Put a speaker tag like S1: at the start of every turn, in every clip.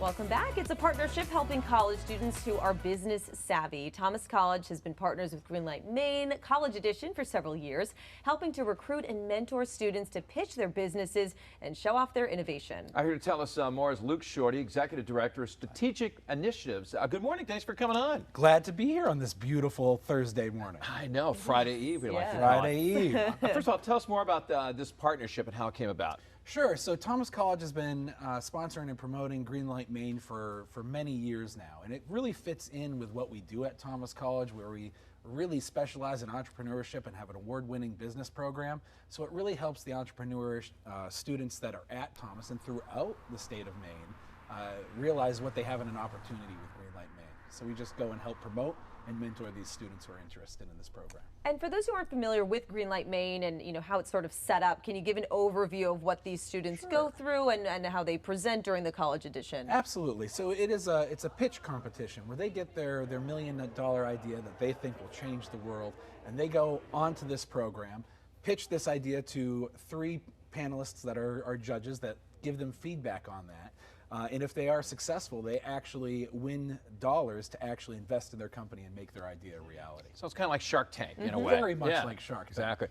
S1: Welcome back. It's a partnership helping college students who are business savvy. Thomas College has been partners with Greenlight Maine College Edition for several years, helping to recruit and mentor students to pitch their businesses and show off their innovation.
S2: Here to tell us more is Luke Shorty, Executive Director of Strategic Initiatives. Good morning. Thanks for coming on.
S3: Glad to be here on this beautiful Thursday morning.
S2: I know, Friday Eve. We like to
S3: Friday Eve.
S2: First of all, tell us more about this partnership and how it came about.
S3: Sure. So Thomas College has been sponsoring and promoting Greenlight Maine for many years now, and it really fits in with what we do at Thomas College, where we really specialize in entrepreneurship and have an award-winning business program. So it really helps the entrepreneur students that are at Thomas and throughout the state of Maine realize what they have in an opportunity with Greenlight Maine. So we just go and help promote and mentor these students who are interested in this program.
S1: And for those who aren't familiar with Greenlight Maine and how it's sort of set up, can you give an overview of what these students go through and how they present during the college edition?
S3: Absolutely. So it's a pitch competition where they get their $1 million idea that they think will change the world, and they go onto this program, pitch this idea to 3 panelists that are judges that give them feedback on that. And if they are successful, they actually win dollars to actually invest in their company and make their idea a reality.
S2: So it's kind of like Shark Tank in a way.
S3: Very much like Shark Tank.
S2: Exactly.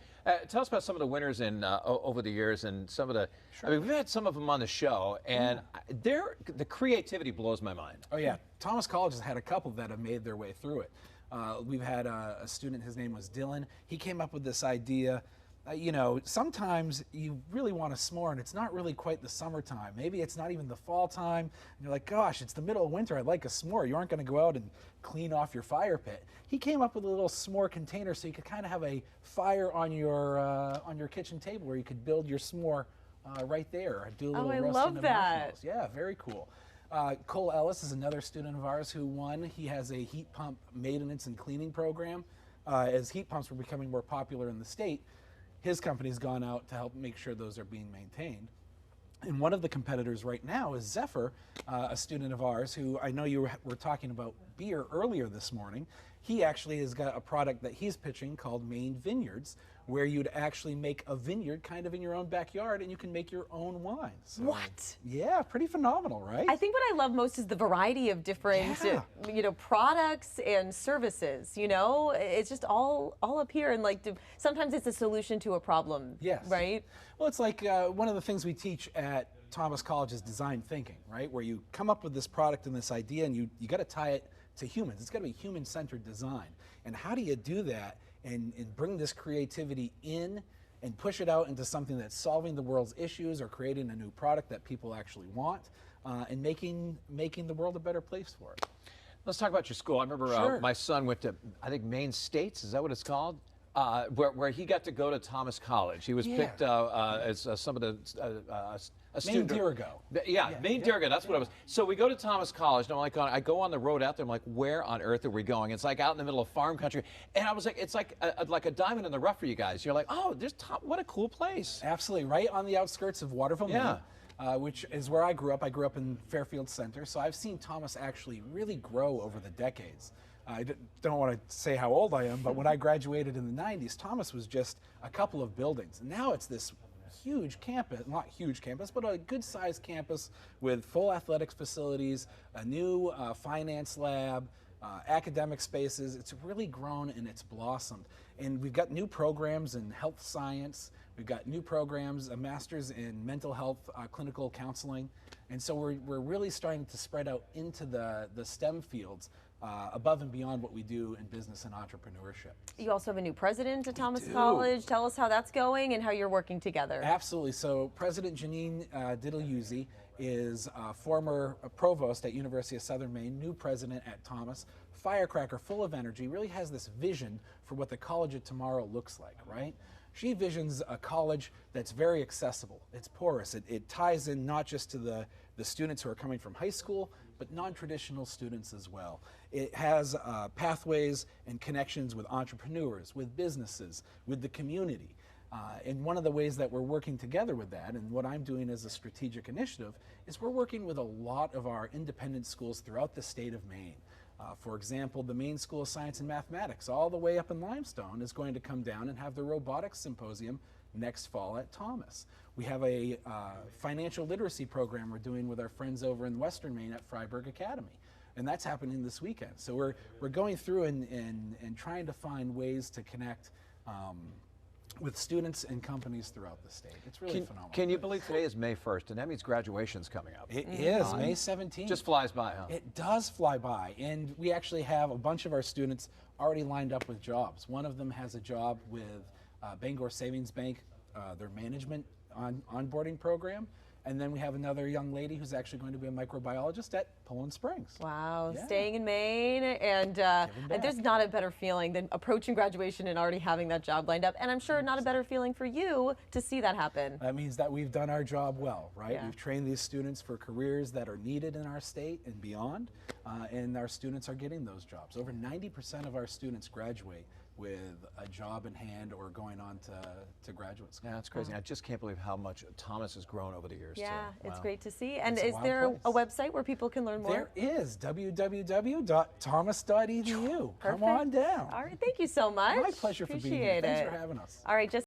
S2: Tell us about some of the winners over the years and some of the, I mean, we've had some of them on the show, and the creativity blows my mind.
S3: Oh yeah, Thomas College has had a couple that have made their way through it. We've had a student, his name was Dylan. He came up with this idea. Sometimes you really want a s'more and it's not really quite the summertime. Maybe it's not even the fall time. And you're like, gosh, it's the middle of winter. I'd like a s'more. You aren't going to go out and clean off your fire pit. He came up with a little s'more container so you could kind of have a fire on your kitchen table where you could build your s'more right there. Do a little
S1: I
S3: roasting
S1: love
S3: of
S1: that.
S3: marshmallows. Yeah, very cool. Cole Ellis is another student of ours who won. He has a heat pump maintenance and cleaning program. As heat pumps were becoming more popular in the state, his company's gone out to help make sure those are being maintained. And one of the competitors right now is Zephyr, a student of ours who I know you were talking about beer earlier this morning. He actually has got a product that he's pitching called Maine Vineyards, where you'd actually make a vineyard kind of in your own backyard and you can make your own wine. So,
S1: what?
S3: Yeah, pretty phenomenal, right?
S1: I think what I love most is the variety of different products and services. It's just all up here, and sometimes it's a solution to a problem.
S3: Yes.
S1: Right?
S3: Well, it's like one of the things we teach at Thomas College is design thinking, right? Where you come up with this product and this idea and you got to tie it to humans. It's got to be human-centered design. And how do you do that and bring this creativity in and push it out into something that's solving the world's issues or creating a new product that people actually want and making the world a better place for it?
S2: Let's talk about your school. I remember my son went to, I think, Maine States, is that what it's called? Where he got to go to Thomas College. He was picked as some of the a student.
S3: Maine Dirigo.
S2: Maine Dirigo, that's what it was. So we go to Thomas College, and I'm like, I go on the road out there, I'm like, where on earth are we going? It's like out in the middle of farm country. And I was like, it's like a diamond in the rough for you guys. You're like, oh, what a cool place.
S3: Absolutely, right on the outskirts of Waterville, Maine. Which is where I grew up. I grew up in Fairfield Center, so I've seen Thomas actually really grow over the decades. I don't want to say how old I am, but when I graduated in the 90s, Thomas was just a couple of buildings. Now it's this huge campus, not huge campus, but a good-sized campus with full athletics facilities, a new finance lab, academic spaces. It's really grown and it's blossomed. And we've got new programs in health science. We've got new programs, a master's in mental health, clinical counseling. And so we're really starting to spread out into the STEM fields above and beyond what we do in business and entrepreneurship.
S1: You also have a new president at Thomas College. Tell us how that's going and how you're working together.
S3: Absolutely. So President Janine Diddle-Uzzi is a former provost at University of Southern Maine, new president at Thomas, firecracker, full of energy, really has this vision for what the college of tomorrow looks like, right? She visions a college that's very accessible. It's porous. It ties in not just to the students who are coming from high school, but non-traditional students as well. It has pathways and connections with entrepreneurs, with businesses, with the community. And one of the ways that we're working together with that, and what I'm doing as a strategic initiative, is we're working with a lot of our independent schools throughout the state of Maine. For example, the Maine School of Science and Mathematics, all the way up in Limestone, is going to come down and have the robotics symposium next fall at Thomas. We have a financial literacy program we're doing with our friends over in Western Maine at Freiburg Academy. And that's happening this weekend. So we're going through and trying to find ways to connect with students and companies throughout the state. It's really phenomenal.
S2: Can you believe today is May 1st, and that means graduation's coming up?
S3: It is, May 17th.
S2: Just flies by, huh?
S3: It does fly by, and we actually have a bunch of our students already lined up with jobs. One of them has a job with Bangor Savings Bank, their management onboarding program. And then we have another young lady who's actually going to be a microbiologist at Poland Springs.
S1: Wow,
S3: Yeah.
S1: staying in Maine, and there's not a better feeling than approaching graduation and already having that job lined up. And I'm sure not a better feeling for you to see that happen.
S3: That means that we've done our job well, right?
S1: Yeah.
S3: We've trained these students for careers that are needed in our state and beyond, and our students are getting those jobs. Over 90% of our students graduate with a job in hand or going on to graduate school.
S2: Yeah, that's crazy. I just can't believe how much Thomas has grown over the years,
S1: Yeah,
S2: too.
S1: it's
S2: Wow.
S1: great to see. And
S3: It's a
S1: is
S3: wild
S1: there a
S3: place.
S1: website where people can learn more?
S3: There is www.thomas.edu. Come
S1: Perfect.
S3: on down.
S1: All right, thank you so much.
S3: My pleasure for being here.
S1: Appreciate
S3: Thanks
S1: it.
S3: for having us.
S1: All right, just